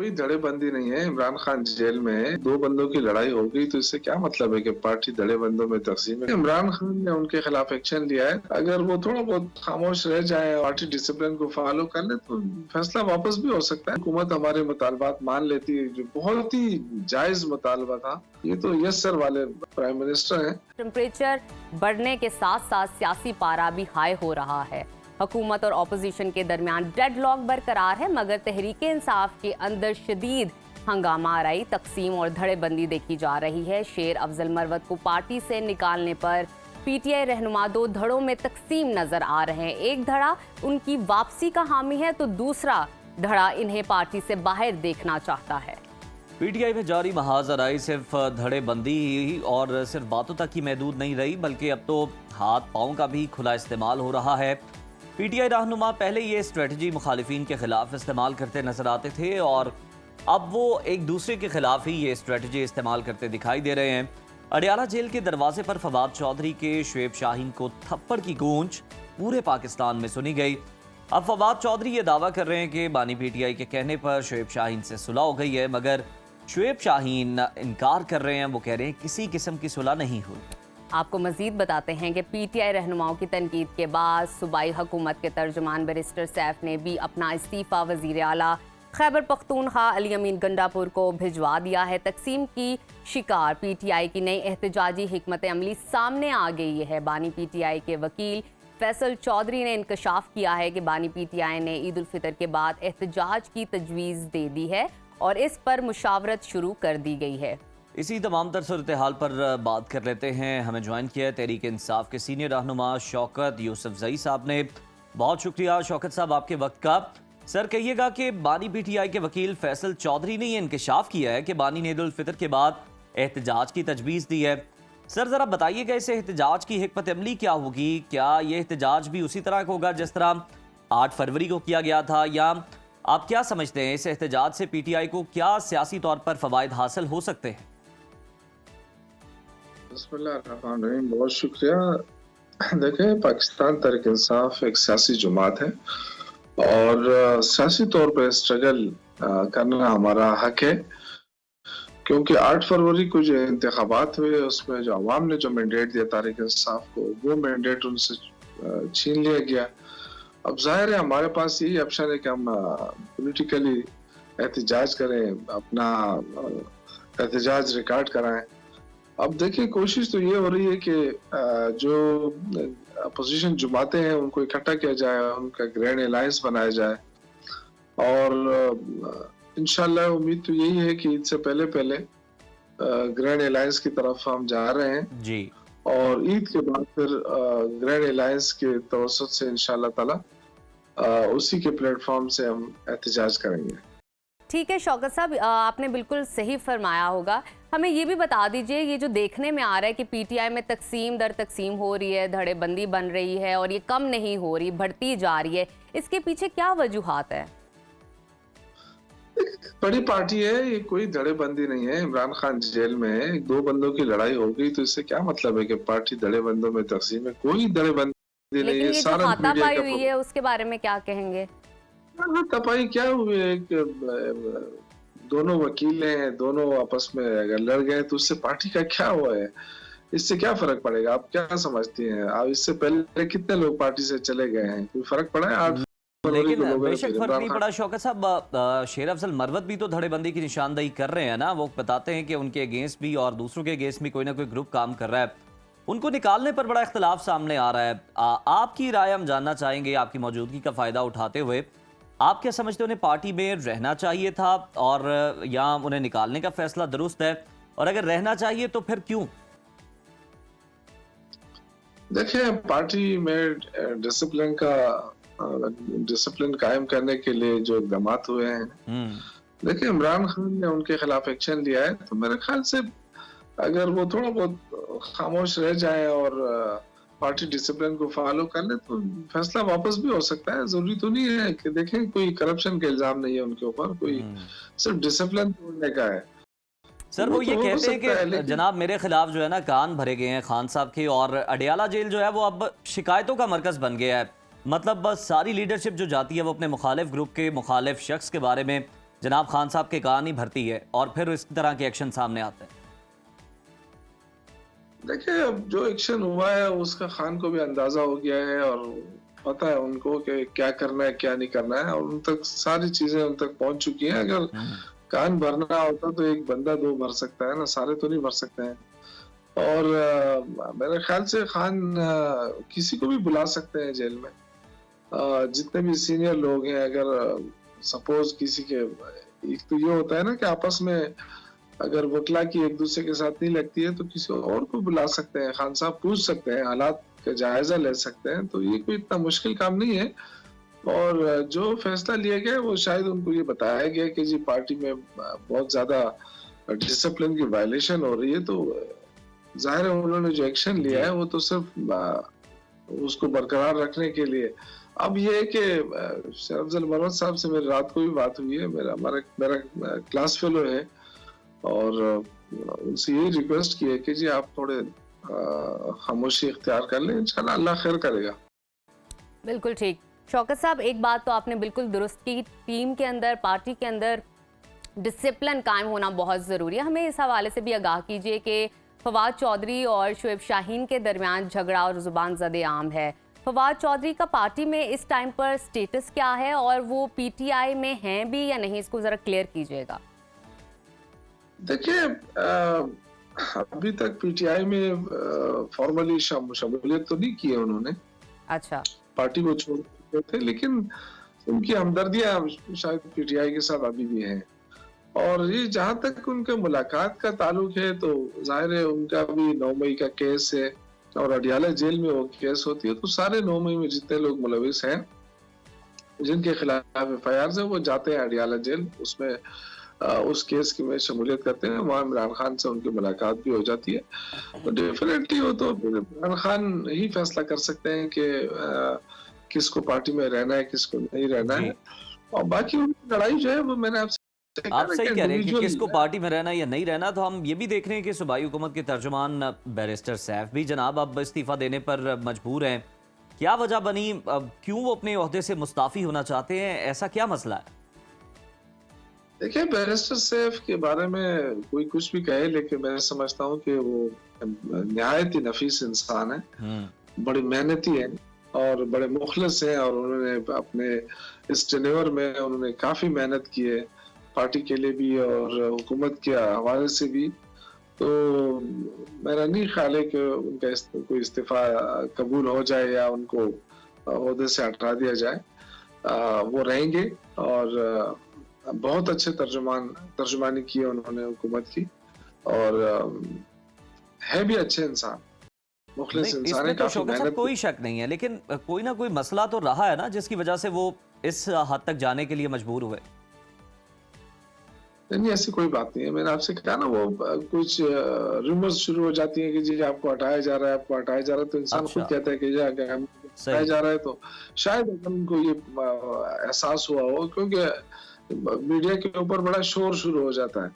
कोई धड़े बंदी नहीं है। इमरान खान जेल में है, दो बंदों की लड़ाई हो गई तो इससे क्या मतलब है कि पार्टी धड़े बंदों में तकसीम है। इमरान खान ने उनके खिलाफ एक्शन लिया है, अगर वो थोड़ा बहुत खामोश रह जाए, पार्टी डिसिप्लिन को फॉलो कर ले तो फैसला वापस भी हो सकता है। हुकूमत हमारे मुतालबात मान लेती है, जो बहुत ही जायज मुतालबा था। ये तो यस सर वाले प्राइम मिनिस्टर हैं। टेम्परेचर बढ़ने के साथ साथ सियासी पारा भी हाई हो रहा है। हुकूमत और अपोजिशन के दरमियान डेडलॉक बरकरार है, मगर तहरीक इंसाफ के अंदर शदीद हंगामा आराई, तकसीम और धड़ेबंदी देखी जा रही है। शेर अफजल मरवत को पार्टी से निकालने पर पीटीआई रहनुमा दो धड़ों में तकसीम नजर आ रहे हैं। एक धड़ा उनकी वापसी का हामी है तो दूसरा धड़ा इन्हें पार्टी से बाहर देखना चाहता है। पीटीआई में जारी महाज आराई सिर्फ धड़ेबंदी और सिर्फ बातों तक ही महदूद नहीं रही, बल्कि अब तो हाथ पाँव का भी खुला इस्तेमाल हो रहा है। पीटीआई रहनुमा पहले ये स्ट्रेटजी मुखालिफिन के खिलाफ इस्तेमाल करते नजर आते थे और अब वो एक दूसरे के खिलाफ ही ये स्ट्रेटजी इस्तेमाल करते दिखाई दे रहे हैं। अडियाला जेल के दरवाजे पर फवाद चौधरी के शुएब शाहीन को थप्पड़ की गूंज पूरे पाकिस्तान में सुनी गई। अब फवाद चौधरी ये दावा कर रहे हैं कि बानी पीटीआई के कहने पर शुएब शाहीन से सुलह हो गई है, मगर शुएब शाहीन इनकार कर रहे हैं। वो कह रहे हैं किसी किस्म की सुलह नहीं हुई। आपको मजीद बताते हैं कि पीटीआई रहनुमाओं की तनकीद के बाद सूबाई हुकूमत के तर्जुमान बैरिस्टर सैफ ने भी अपना इस्तीफ़ा वज़ीर आला खैबर पख्तूनख्वा अली अमीन गंडापुर को भिजवा दिया है। तकसीम की शिकार पीटीआई की नई एहतजाजी हिकमत अमली सामने आ गई है। बानी पीटीआई के वकील फैसल चौधरी ने इंकशाफ किया है कि बानी पीटीआई ने ईद उल फितर के बाद एहतजाज की तजवीज़ दे दी है और इस पर मुशावरत शुरू कर दी गई है। इसी तमाम तर सूरत हाल पर बात कर लेते हैं। हमें ज्वाइन किया है तहरीक इंसाफ के सीनियर रहनुमा शौकत यूसुफजई साहब ने। बहुत शुक्रिया शौकत साहब आपके वक्त का। सर कहिएगा कि बानी पीटीआई के वकील फैसल चौधरी ने यह इंकशाफ किया है कि बानी ने ईद उल फितर के बाद एहतजाज की तजवीज़ दी है। सर ज़रा बताइएगा इस एहतजाज की हिकमत अमली क्या होगी? क्या ये एहतजाज भी उसी तरह का होगा जिस तरह 8 फरवरी को किया गया था, या आप क्या समझते हैं इस एहतजाज से पीटीआई को क्या सियासी तौर पर फ़वाइद हासिल हो सकते हैं? बिस्मिल्लाहिर्रहमानिर्रहीम, बहुत शुक्रिया। देखें, पाकिस्तान तहरीक इंसाफ एक सियासी जमात है और सियासी तौर पर स्ट्रगल करना हमारा हक है, क्योंकि 8 फरवरी को जो इंतखाबात हुए उसमें जो अवाम ने जो मैंडेट दिया तहरीक इंसाफ को, वो मैंडेट उनसे छीन लिया गया। अब जाहिर है हमारे पास यही ऑप्शन है कि हम पॉलिटिकली एहतजाज करें, अपना एहतजाज रिकॉर्ड कराएं। अब देखिए, कोशिश तो ये हो रही है कि जो अपोजिशन जमातें हैं उनको इकट्ठा किया जाए, उनका ग्रैंड अलायंस बनाया जाए और इंशाल्लाह उम्मीद तो यही है कि इससे पहले पहले ग्रैंड अलायंस की तरफ हम जा रहे हैं जी, और ईद के बाद फिर ग्रैंड अलायंस के तवसत से इंशाल्लाह ताला उसी के प्लेटफॉर्म से हम एहतजाज करेंगे। ठीक है शौकत साहब, आपने बिल्कुल सही फरमाया होगा। हमें ये भी बता दीजिए, ये जो देखने में आ रहा है कि पीटीआई में तकसीम दर तकसीम हो रही है, धड़ेबंदी बन रही है और ये कम नहीं हो रही, बढ़ती जा रही है, इसके पीछे क्या वजूहात है? बड़ी पार्टी है, ये कोई धड़ेबंदी नहीं है। इमरान खान जेल में है, दो बंदों की लड़ाई हो गई तो इससे क्या मतलब है कि पार्टी धड़ेबंदों में तकसीम है? कोई धड़ेबंदी नहीं है। ये जो हाथापाई हुई है उसके बारे में क्या कहेंगे? तपाई क्या हुई है? दोनों वकील हैं, दोनों आपस में अगर लड़ गए तो उससे पार्टी का क्या हुआ है? इससे क्या फर्क पड़ेगा? आप क्या समझती हैं? आप इससे पहले कितने लोग पार्टी से चले गए हैं? कोई फर्क पड़ा है? 8 फरवरी को लोगों ने बेशक फर्क नहीं पड़ा शौकत साहब। शेर अफजल मरवत भी तो धड़ेबंदी की निशानदेही कर रहे हैं ना। वो बताते हैं कि उनके अगेंस्ट भी और दूसरों के अगेंस्ट भी कोई ना कोई ग्रुप काम कर रहा है। उनको निकालने पर बड़ा इख्तलाफ सामने आ रहा है। आपकी राय हम जानना चाहेंगे, आपकी मौजूदगी का फायदा उठाते हुए। आप क्या समझते हो, उन्हें पार्टी में रहना चाहिए था और या उन्हें निकालने का फैसला दुरुस्त है? और अगर रहना चाहिए तो फिर क्यों? देखिए, पार्टी में डिसिप्लिन कायम करने के लिए जो इकदाम हुए हैं, देखिए इमरान खान ने उनके खिलाफ एक्शन लिया है तो मेरे ख्याल से अगर वो थोड़ा बहुत खामोश रह जाए और पार्टी डिसिप्लिन को फॉलो कर ले तो फैसला वापस भी हो सकता है। जरूरी तो नहीं है कि देखें कोई करप्शन के इल्जाम नहीं है उनके ऊपर, कोई सिर्फ डिसिप्लिन तोड़ने का है। सर वो ये कहते हैं कि जनाब मेरे खिलाफ जो है ना कान भरे गए हैं खान साहब के, और अडियाला जेल जो है वो अब शिकायतों का मरकज बन गया है। मतलब बस सारी लीडरशिप जो जाती है वो अपने मुखालिफ ग्रुप के मुखालिफ शख्स के बारे में जनाब खान साहब की कहानी भरती है और फिर इस तरह के एक्शन सामने आते हैं? देखिए, अब जो एक्शन हुआ है उसका खान को भी अंदाजा हो गया है और पता है उनको कि क्या करना है क्या नहीं करना है, और उन तक सारी चीजें उन तक पहुंच चुकी हैं। अगर कान भरना होता तो एक बंदा दो भर सकता है ना, सारे तो नहीं भर सकते हैं। और मेरे ख्याल से खान किसी को भी बुला सकते हैं जेल में। जितने भी सीनियर लोग हैं, अगर सपोज किसी के, एक तो ये होता है ना कि आपस में अगर वकला की एक दूसरे के साथ नहीं लगती है तो किसी और को बुला सकते हैं, खान साहब पूछ सकते हैं, हालात का जायजा ले सकते हैं। तो ये कोई इतना मुश्किल काम नहीं है। और जो फैसला लिया गया वो शायद उनको ये बताया गया कि जी पार्टी में बहुत ज्यादा डिसिप्लिन की वायलेशन हो रही है, तो जाहिर है उन्होंने जो एक्शन लिया है वो तो सिर्फ उसको बरकरार रखने के लिए। अब ये है कि शेख अफजल मरवत साहब से मेरी रात को भी बात हुई है, मेरा क्लास फेलो है, और उनसे यही रिक्वेस्ट की है कि जी आप थोड़े खामोशी इख्तियार कर लें, इंशाल्लाह अल्लाह खैर करेगा। बिल्कुल ठीक। शौकत साहब, एक बात तो आपने बिल्कुल दुरुस्त की, टीम के अंदर, पार्टी के अंदर डिसिप्लिन कायम होना बहुत ज़रूरी है। हमें इस हवाले से भी आगाह कीजिए कि फवाद चौधरी और शुएब शाहीन के दरमियान झगड़ा और ज़ुबान ज़द आम है। फवाद चौधरी का पार्टी में इस टाइम पर स्टेटस क्या है और वो पीटीआई में हैं भी या नहीं, इसको ज़रा क्लियर कीजिएगा। देखिए, अभी तक पीटीआई में फॉर्मली शमूलियत तो नहीं की है उन्होंने। अच्छा, पार्टी को छोड़ चुके थे, लेकिन उनकी हमदर्दियां शायद पीटीआई के साथ अभी भी हैं। और ये जहां तक उनके मुलाकात का ताल्लुक है तो जाहिर है उनका भी 9 मई का केस है और अडियाला जेल में वो केस होती है, तो सारे 9 मई में जितने लोग मुलविस हैं, जिनके खिलाफ एफआईआर है, वो जाते हैं अडियाला जेल, उसमें उस केस की में शमूलियत करते हैं। वहाँ इमरान खान से उनकी मुलाकात भी हो जाती है। तो डेफिनेटली वो तो इमरान खान ही फैसला कर सकते हैं कि किसको पार्टी में रहना है, किसको नहीं रहना है। और बाकी उनकी लड़ाई जो है वो मैंने आपसे आप सही कह रहे हैं कि किसको पार्टी में रहना या नहीं रहना। तो हम ये भी देख रहे हैं कि सूबाई हुकूमत के तर्जुमान बैरिस्टर सैफ भी जनाब अब इस्तीफा देने पर मजबूर हैं। क्या वजह बनी, क्यों वो अपने ओहदे से मुस्ताफी होना चाहते हैं, ऐसा क्या मसला है? देखिए, बैरिस्टर सैफ के बारे में कोई कुछ भी कहे, लेकिन मैं समझता हूँ कि वो निहायत ही नफीस इंसान है, बड़ी मेहनती है और बड़े मुखलिस हैं, और उन्होंने अपने इस टेन्योर में उन्होंने काफी मेहनत की है, पार्टी के लिए भी और हुकूमत के हवाले से भी। तो मेरा नहीं ख्याल है कि उनका कोई इस्तीफा कबूल हो जाए या उनको ओहदे से हटा दिया जाए। वो रहेंगे और बहुत अच्छे तर्जुमानी की है उन्होंने हुकूमत की, और है भी अच्छे इंसान, मुखलिस इंसान है, तो काफी शौकत साहब मेहनत। कोई शक नहीं है, लेकिन कोई ना कोई मसला तो रहा है ना जिसकी वजह से वो इस हद तक जाने के लिए मजबूर हुए। नहीं, ऐसी कोई बात नहीं है। मैंने आपसे कहा ना, वो कुछ रूमर्स शुरू हो जाती हैं कि जी आपको हटाया जा रहा है, आपको हटाया जा रहा है, तो इंसान खुद कहता है कि जी अगर हम हटाया जा रहा है तो शायद उनको ये एहसास हुआ हो, क्योंकि मीडिया के ऊपर बड़ा शोर शुरू हो जाता है।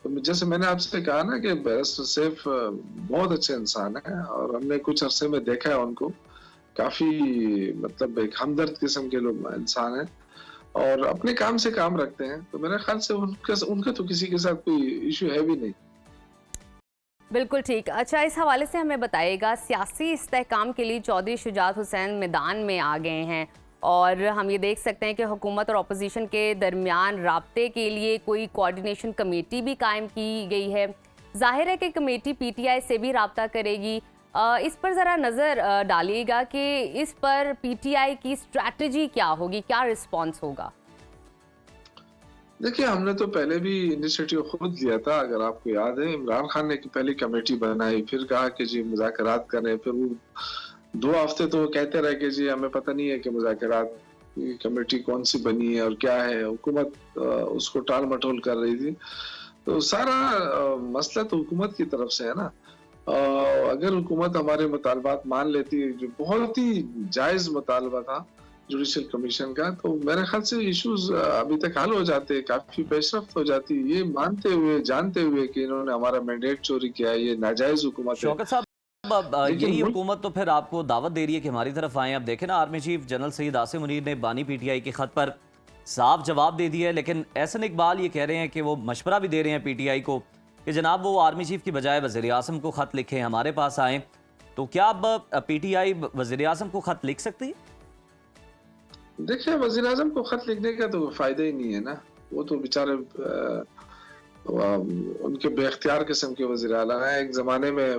तो जैसे मैंने आपसे कहा ना कि बैरिस्टर सैफ बहुत अच्छे इंसान है और हमने कुछ अरसे में देखा है उनको, काफी मतलब एक हमदर्द किस्म के लोग इंसान हैं और अपने काम से काम रखते हैं। तो मेरे ख्याल से उनका तो किसी के साथ कोई इशू है भी नहीं। बिल्कुल ठीक। अच्छा, इस हवाले से हमें बताइएगा, सियासी इस्तेहकाम के लिए चौधरी शुजात हुसैन मैदान में आ गए हैं और हम ये देख सकते हैं कि हुकूमत और अपोजिशन के दरमियान राब्ते के लिए कोई कोऑर्डिनेशन कमेटी भी कायम की गई है। जाहिर है कि कमेटी पीटीआई से भी राब्ता करेगी। इस पर ज़रा नज़र डालिएगा कि इस पर पीटीआई की स्ट्रैटेजी क्या होगी, क्या रिस्पॉन्स होगा? देखिए, हमने तो पहले भी इनिशिएटिव खुद लिया था, अगर आपको याद है। इमरान खान ने पहले कमेटी बनाई, फिर कहा कि जी मुज़ाकरात करें, फिर वो 2 हफ्ते तो कहते रहे कि जी हमें पता नहीं है कि मुज़ाकरात की कमेटी कौन सी बनी है और क्या है। हुकूमत उसको टाल मटोल कर रही थी। तो सारा मसला तो हुकूमत की तरफ से है ना। अगर हुकूमत हमारे मुतालबात मान लेती, जो बहुत ही जायज़ मुतालबा था जुडिशल कमीशन का, तो मेरे ख्याल से इश्यूज अभी तक हल हो जाते, काफी पेशरफ्त हो जाती। ये मानते हुए, जानते हुए कि इन्होंने हमारा मैंडेट चोरी किया है, ये नाजायज हुकूमत है। शौकत साहब, यही हुकूमत तो फिर आपको दावत दे रही है कि हमारी तरफ आए। अब देखें ना, army chief general Saeed Asim Munir ने बानी पीटीआई के खत पर صاف جواب دے دیا ہے، لیکن احسن اقبال یہ کہہ رہے ہیں کہ وہ مشورہ بھی دے رہے ہیں پی ٹی آئی کو کہ جناب وہ آرمی چیف کی بجائے وزیر اعظم کو خط لکھیں، ہمارے پاس آئیں. تو کیا اب پی ٹی آئی وزیر اعظم کو خط لکھ سکتی ہے؟ دیکھیں وزیر اعظم کو خط لکھنے کا تو فائدہ ہی نہیں ہے نا. وہ تو بیچارے ان کے بے اختیار قسم کے وزیر اعلیٰ ہیں. ایک زمانے میں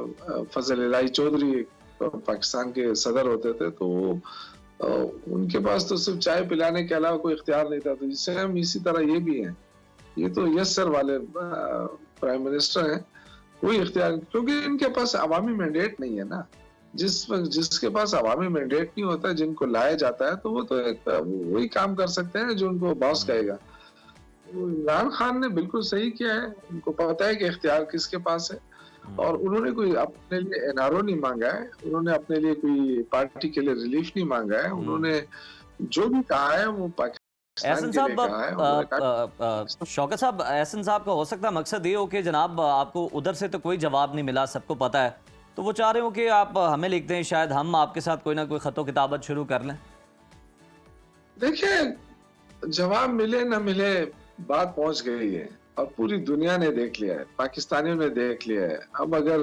فضل الہی چودھری پاکستان کے صدر ہوتے تھے تو ان کے پاس تو صرف چائے پلانے کے علاوہ کوئی اختیار نہیں تھا. تو سیم اسی طرح یہ بھی ہیں. یہ تو یس سر والے پرائم منسٹر ہیں. کوئی اختیار، کیونکہ ان کے پاس عوامی مینڈیٹ نہیں ہے نا. جس کے پاس عوامی مینڈیٹ نہیں ہوتا، جن کو لایا جاتا ہے، تو وہ تو وہی کام کر سکتے ہیں جو ان کو باس کہے گا. عمران خان نے بالکل صحیح کیا ہے. ان کو پتا ہے کہ اختیار کس کے پاس ہے، اور انہوں نے کوئی اپنے لیے این آر او نہیں مانگا ہے. انہوں نے اپنے لیے کوئی پارٹی کے لیے ریلیف نہیں مانگا ہے. انہوں نے جو بھی کہا ہے وہ احسن صاحب، شوکت صاحب، احسن صاحب کا ہو سکتا ہے مقصد یہ ہو کہ جناب آپ کو ادھر سے تو کوئی جواب نہیں ملا، سب کو پتا ہے، تو وہ چاہ رہے ہو کہ آپ ہمیں لکھ دیں، شاید ہم آپ کے ساتھ کوئی نہ کوئی خط و کتابت شروع کر لیں. دیکھیں جواب ملے نہ ملے، بات پہنچ گئی ہے اور پوری دنیا نے دیکھ لیا ہے، پاکستانیوں نے دیکھ لیا ہے. اب اگر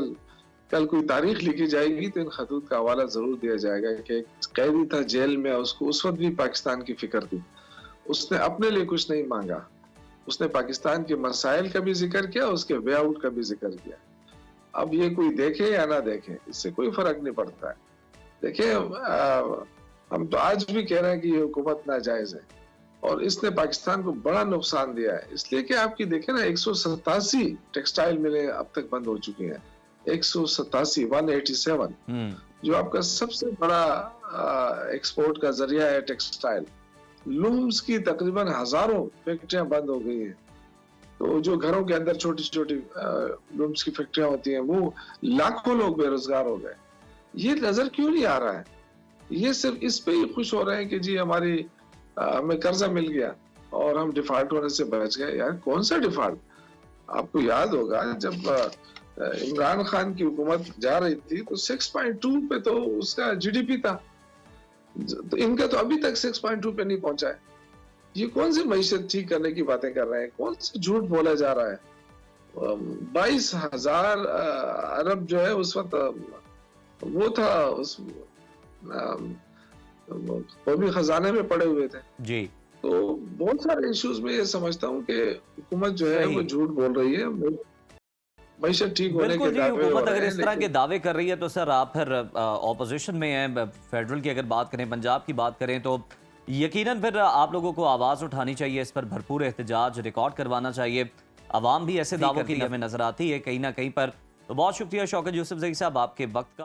کل کوئی تاریخ لکھی جائے گی تو ان خطوط کا حوالہ ضرور دیا جائے گا کہ ایک قیدی تھا جیل میں، اس کو اس وقت بھی پاکستان کی فکر تھی. اس نے اپنے لیے کچھ نہیں مانگا. اس نے پاکستان کے مسائل کا بھی ذکر کیا، اس کے وے آؤٹ کا بھی ذکر کیا. اب یہ کوئی دیکھے یا نہ دیکھے، اس سے کوئی فرق نہیں پڑتا ہے. دیکھیں ہم تو آج بھی کہہ رہے ہیں کہ یہ حکومت ناجائز ہے اور اس نے پاکستان کو بڑا نقصان دیا ہے. اس لیے کہ آپ کی دیکھیں نا 187 ٹیکسٹائل ملیں اب تک بند ہو چکی ہیں. 187 جو آپ کا سب سے بڑا ایکسپورٹ کا ذریعہ ہے ٹیکسٹائل. لومز کی تقریباً ہزاروں فیکٹریاں بند ہو گئی ہیں. تو جو گھروں کے اندر چھوٹی چھوٹی لومز کی فیکٹریاں ہوتی ہیں، وہ لاکھوں لوگ بے روزگار ہو گئے. یہ نظر کیوں نہیں آ رہا ہے؟ یہ صرف اس پہ ہی خوش ہو رہے ہیں کہ جی ہمیں قرضہ مل گیا اور ہم ڈیفالٹ ہونے سے بچ گئے. یار کون سا ڈیفالٹ؟ آپ کو یاد ہوگا جب عمران خان کی حکومت جا رہی تھی تو 6.2 پہ تو اس کا جی ڈی پی تھا. تو ان کا تو ابھی تک 6.2 پہ نہیں پہنچا ہے. یہ کون سی معیشت ٹھیک کرنے کی باتیں کر رہے ہیں؟ کون سے جھوٹ بولا جا رہا ہے؟ 22,000 ارب جو ہے اس وقت وہ تھا، اس قومی خزانے میں پڑے ہوئے تھے. جی تو بہت سارے ایشوز میں یہ سمجھتا ہوں کہ حکومت جو ہے وہ جھوٹ بول رہی ہے. معیشت ٹھیک ہونے کے بالکل جی. دعوے حکومت اگر اس طرح کے دعوے کر رہی ہے تو سر آپ پھر اپوزیشن میں ہیں. فیڈرل کی اگر بات کریں، پنجاب کی بات کریں، تو یقیناً پھر آپ لوگوں کو آواز اٹھانی چاہیے، اس پر بھرپور احتجاج ریکارڈ کروانا چاہیے. عوام بھی ایسے دعووں کی ہمیں نظر آتی ہے کہیں نہ کہیں پر. تو بہت شکریہ شوکت یوسف زئی صاحب آپ کے وقت کا.